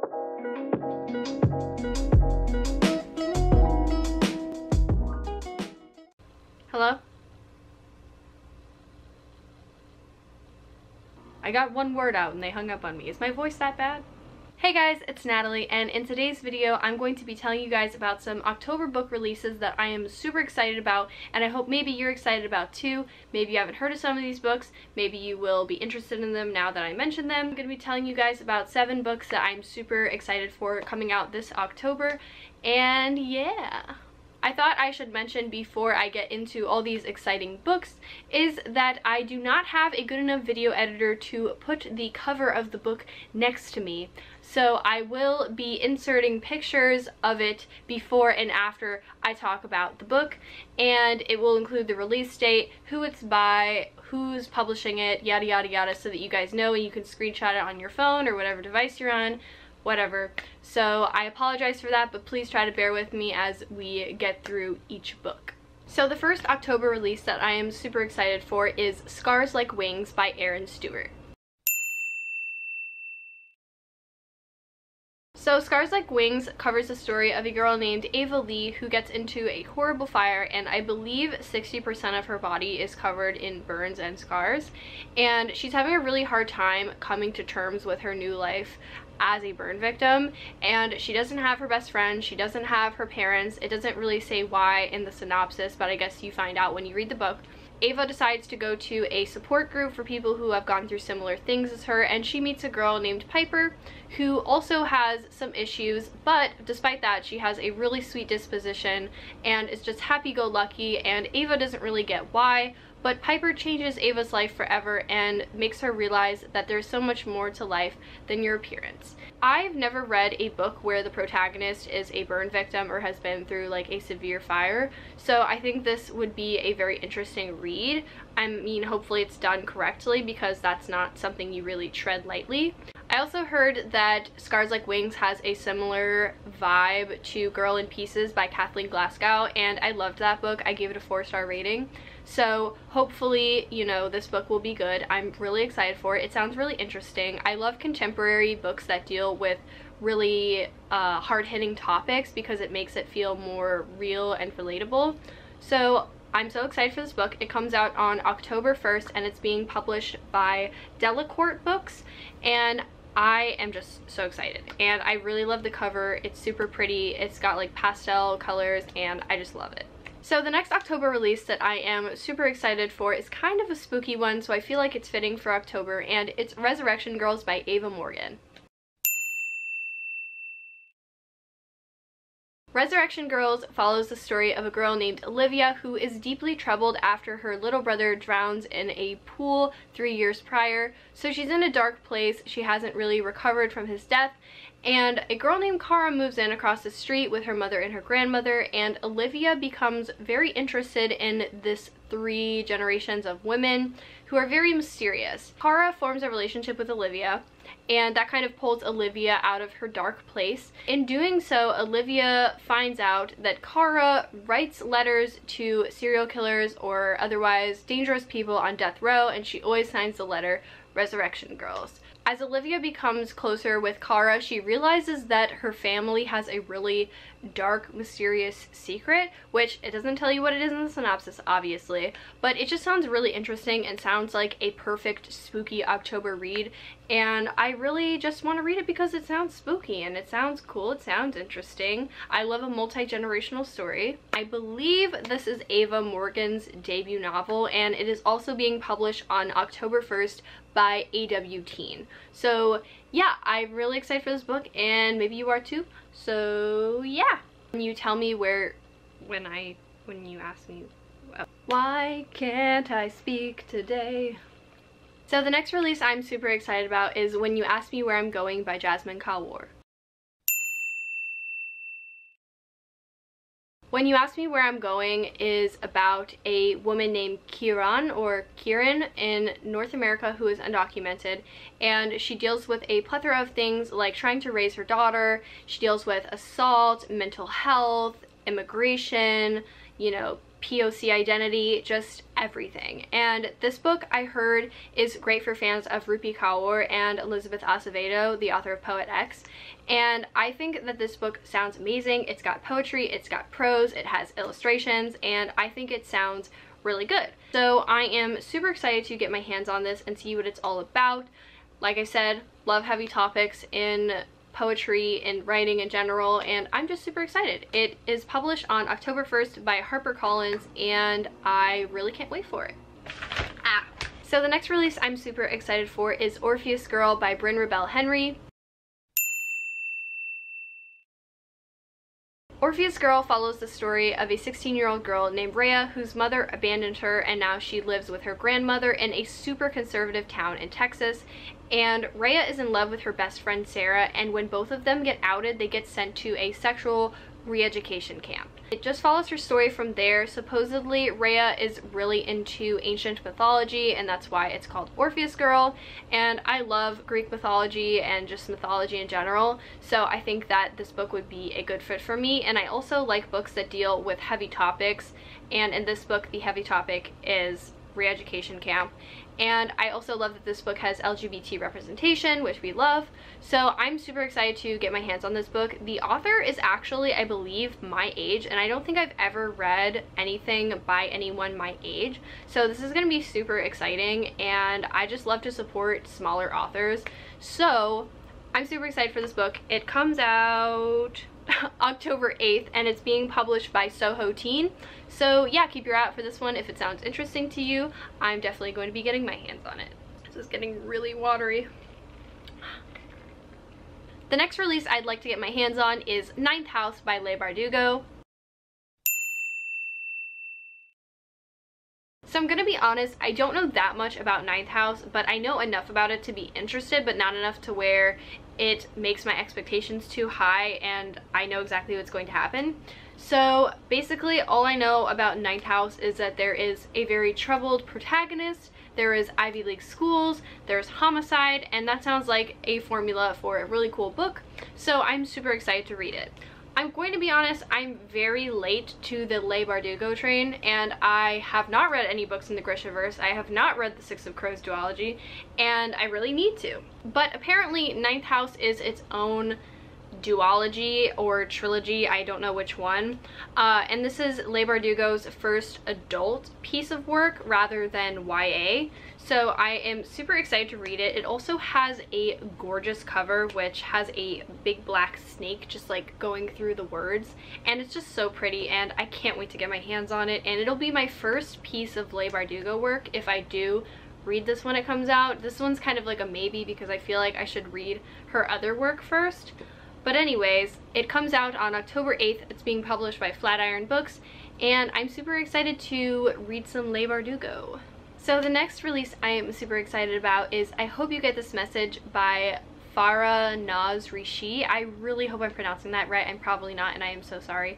Hello? I got one word out and they hung up on me. Is my voice that bad? Hey guys, it's Natalie, and in today's video I'm going to be telling you guys about some October book releases that I am super excited about, and I hope maybe you're excited about too. Maybe you haven't heard of some of these books, maybe you will be interested in them now that I mention them. I'm going to be telling you guys about 7 books that I'm super excited for coming out this October, and yeah. I thought I should mention before I get into all these exciting books is that I do not have a good enough video editor to put the cover of the book next to me. So I will be inserting pictures of it before and after I talk about the book, and it will include the release date, who it's by, who's publishing it, yada yada yada, so that you guys know and you can screenshot it on your phone or whatever device you're on. Whatever. So I apologize for that, but please try to bear with me as we get through each book. So the first October release that I am super excited for is Scars Like Wings by Erin Stewart. So Scars Like Wings covers the story of a girl named Ava Lee who gets into a horrible fire, and I believe 60% of her body is covered in burns and scars, and she's having a really hard time coming to terms with her new life as a burn victim. And she doesn't have her best friend, she doesn't have her parents. It doesn't really say why in the synopsis, but I guess you find out when you read the book. Ava decides to go to a support group for people who have gone through similar things as her, and she meets a girl named Piper who also has some issues, but despite that she has a really sweet disposition and is just happy-go-lucky, and Ava doesn't really get why, but Piper changes Ava's life forever and makes her realize that there's so much more to life than your appearance. I've never read a book where the protagonist is a burn victim or has been through like a severe fire, so I think this would be a very interesting read. I mean, hopefully it's done correctly because that's not something you really tread lightly. I also heard that Scars Like Wings has a similar vibe to Girl in Pieces by Kathleen Glasgow, and I loved that book. I gave it a 4-star rating. So hopefully, you know, this book will be good. I'm really excited for it. It sounds really interesting. I love contemporary books that deal with really hard-hitting topics because it makes it feel more real and relatable. So I'm so excited for this book. It comes out on October 1st and it's being published by Delacorte Books, and I am just so excited. And I really love the cover. It's super pretty. It's got like pastel colors and I just love it. So the next October release that I am super excited for is kind of a spooky one, so I feel like it's fitting for October, and it's Resurrection Girls by Ava Morgan. Resurrection Girls follows the story of a girl named Olivia who is deeply troubled after her little brother drowns in a pool 3 years prior. So she's in a dark place, she hasn't really recovered from his death, and a girl named Cara moves in across the street with her mother and her grandmother, and Olivia becomes very interested in this 3 generations of women who are very mysterious. Cara forms a relationship with Olivia, and that kind of pulls Olivia out of her dark place. In doing so, Olivia finds out that Cara writes letters to serial killers or otherwise dangerous people on death row, and she always signs the letter Resurrection Girls. As Olivia becomes closer with Cara, she realizes that her family has a really dark, mysterious secret, which it doesn't tell you what it is in the synopsis, obviously, but it just sounds really interesting and sounds like a perfect spooky October read, and I really just want to read it because it sounds spooky and it sounds cool, it sounds interesting. I love a multi-generational story. I believe this is Ava Morgan's debut novel, and it is also being published on October 1st by AW Teen. So yeah, I'm really excited for this book, and maybe you are too. So yeah. When you tell me when you ask me, why can't I speak today? So the next release I'm super excited about is When You Ask Me Where I'm Going by Jasmine Kalwar. When You Ask Me Where I'm Going is about a woman named Kieran in North America who is undocumented, and she deals with a plethora of things like trying to raise her daughter. She deals with assault, mental health, immigration, you know, POC identity, just everything. And this book, I heard, is great for fans of Rupi Kaur and Elizabeth Acevedo, the author of Poet X. And I think that this book sounds amazing. It's got poetry, it's got prose, it has illustrations, and I think it sounds really good. So I am super excited to get my hands on this and see what it's all about. Like I said, love heavy topics in poetry and writing in general, and I'm just super excited. It is published on October 1st by HarperCollins, and I really can't wait for it. So the next release I'm super excited for is Orpheus Girl by Bryn Rebel Henry. Orpheus Girl follows the story of a 16-year-old girl named Rhea whose mother abandoned her, and now she lives with her grandmother in a super conservative town in Texas. And Rhea is in love with her best friend Sarah, and when both of them get outed, they get sent to a sexual re-education camp. It just follows her story from there. Supposedly Rhea is really into ancient mythology, and that's why it's called Orpheus Girl, and I love Greek mythology and just mythology in general, so I think that this book would be a good fit for me. And I also like books that deal with heavy topics, and in this book the heavy topic is re-education camp. And I also love that this book has LGBT representation, which we love. So I'm super excited to get my hands on this book. The author is actually, I believe, my age, and I don't think I've ever read anything by anyone my age. So this is going to be super exciting, and I just love to support smaller authors. So I'm super excited for this book. It comes out October 8th, and it's being published by Soho Teen. So yeah, keep your eye out for this one. If it sounds interesting to you, I'm definitely going to be getting my hands on it. This is getting really watery. The next release I'd like to get my hands on is Ninth House by Leigh Bardugo. So I'm gonna be honest, I don't know that much about Ninth House, but I know enough about it to be interested, but not enough to where it makes my expectations too high and I know exactly what's going to happen. So basically all I know about Ninth House is that there is a very troubled protagonist, there is Ivy League schools, there's homicide, and that sounds like a formula for a really cool book. So I'm super excited to read it. I'm going to be honest, I'm very late to the Leigh Bardugo train, and I have not read any books in the Grishaverse. I have not read the Six of Crows duology, and I really need to. But apparently Ninth House is its own duology or trilogy, I don't know which one, and this is Leigh Bardugo's first adult piece of work rather than YA, so I am super excited to read it. It also has a gorgeous cover which has a big black snake just like going through the words, and it's just so pretty, and I can't wait to get my hands on it. And it'll be my first piece of Leigh Bardugo work if I do read this when it comes out. This one's kind of like a maybe because I feel like I should read her other work first. But anyways, it comes out on October 8th. It's being published by Flatiron Books, and I'm super excited to read some Leigh Bardugo. So the next release I am super excited about is I Hope You Get This Message by Farah Naz Rishi. I really hope I'm pronouncing that right. I'm probably not, and I am so sorry.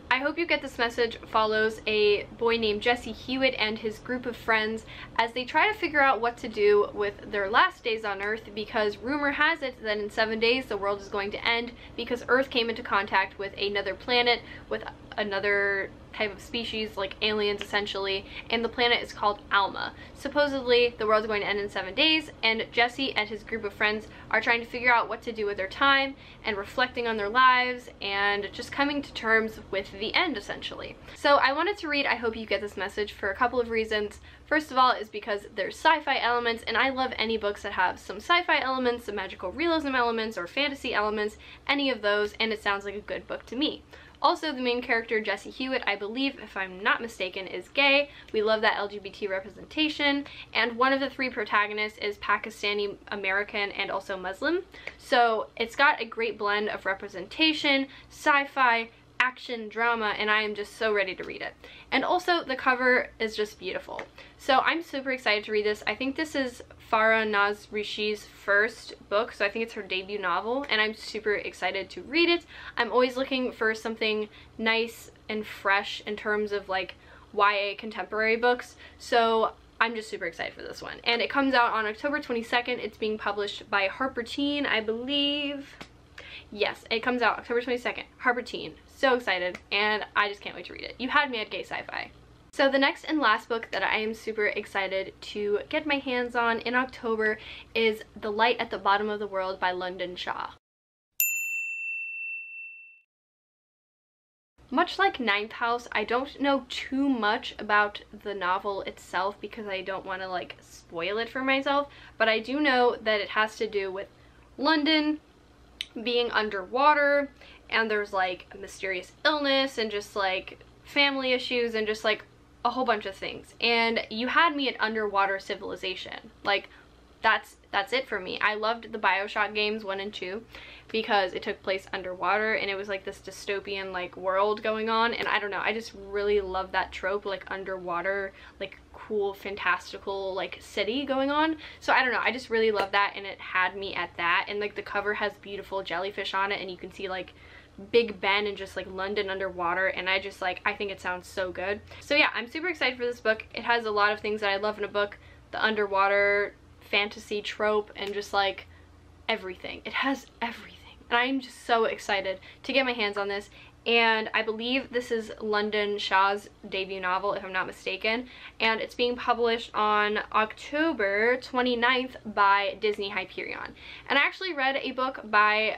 I Hope You Get This Message follows a boy named Jesse Hewitt and his group of friends as they try to figure out what to do with their last days on Earth, because rumor has it that in 7 days the world is going to end because Earth came into contact with another planet with another type of species, like aliens essentially, and the planet is called Alma. Supposedly the world's going to end in 7 days, and Jesse and his group of friends are trying to figure out what to do with their time and reflecting on their lives and just coming to terms with the end essentially. So I wanted to read I Hope You Get This Message for a couple of reasons. First of all is because there's sci-fi elements, and I love any books that have some sci-fi elements, some magical realism elements, or fantasy elements, any of those, and it sounds like a good book to me. Also, the main character, Jesse Hewitt, I believe, if I'm not mistaken, is gay. We love that LGBT representation, and one of the three protagonists is Pakistani American and also Muslim. So it's got a great blend of representation, sci-fi, action, drama, and I am just so ready to read it. And also the cover is just beautiful. So I'm super excited to read this. I think this is Farah Naz Rishi's first book, so I think it's her debut novel, and I'm super excited to read it. I'm always looking for something nice and fresh in terms of like YA contemporary books, so I'm just super excited for this one. And it comes out on October 22nd. It's being published by Harper Teen, I believe. Yes, it comes out October 22nd. Harper Teen. So excited, and I just can't wait to read it. You had me at gay sci-fi. So the next and last book that I am super excited to get my hands on in October is The Light at the Bottom of the World by London Shaw. Much like Ninth House, I don't know too much about the novel itself because I don't want to like spoil it for myself, but I do know that it has to do with London being underwater, and there's like a mysterious illness and just like family issues and just like a whole bunch of things. And you had me at underwater civilization. Like that's it for me. I loved the BioShock games 1 and 2 because it took place underwater and it was like this dystopian like world going on, and I don't know, I just really love that trope, like underwater, like cool fantastical like city going on. So I don't know, I just really love that, and it had me at that. And like the cover has beautiful jellyfish on it and you can see like Big Ben and just like London underwater, and I just like, I think it sounds so good. So yeah, I'm super excited for this book. It has a lot of things that I love in a book, the underwater fantasy trope and just like everything. It has everything, and I'm just so excited to get my hands on this. And I believe this is London Shaw's debut novel, if I'm not mistaken, and it's being published on October 29th by Disney Hyperion. And I actually read a book by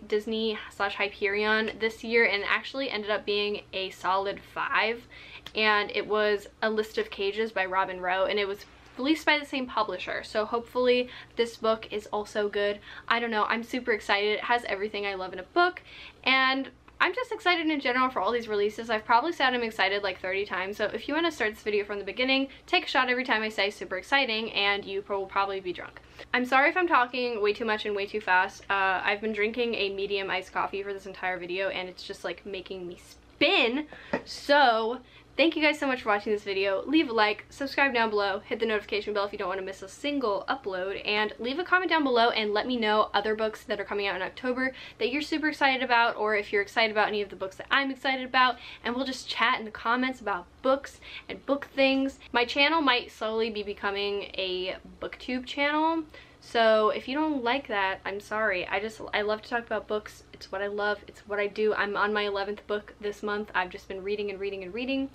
Disney/Hyperion this year, and it actually ended up being a solid 5, and it was A List of Cages by Robin Rowe, and it was released by the same publisher, so hopefully this book is also good. I don't know, I'm super excited. It has everything I love in a book, and I'm just excited in general for all these releases. I've probably said I'm excited like 30 times, so if you want to start this video from the beginning, take a shot every time I say super exciting, and you will probably be drunk. I'm sorry if I'm talking way too much and way too fast. I've been drinking a medium iced coffee for this entire video, and it's just like making me spin. So thank you guys so much for watching this video. Leave a like, subscribe down below, hit the notification bell if you don't want to miss a single upload, and leave a comment down below and let me know other books that are coming out in October that you're super excited about, or if you're excited about any of the books that I'm excited about, and we'll just chat in the comments about books and book things. My channel might slowly be becoming a booktube channel, so if you don't like that, I'm sorry. I love to talk about books. It's what I love. It's what I do. I'm on my 11th book this month. I've just been reading and reading and reading.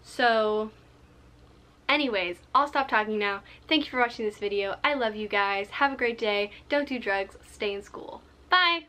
So anyways, I'll stop talking now. Thank you for watching this video. I love you guys. Have a great day. Don't do drugs. Stay in school. Bye!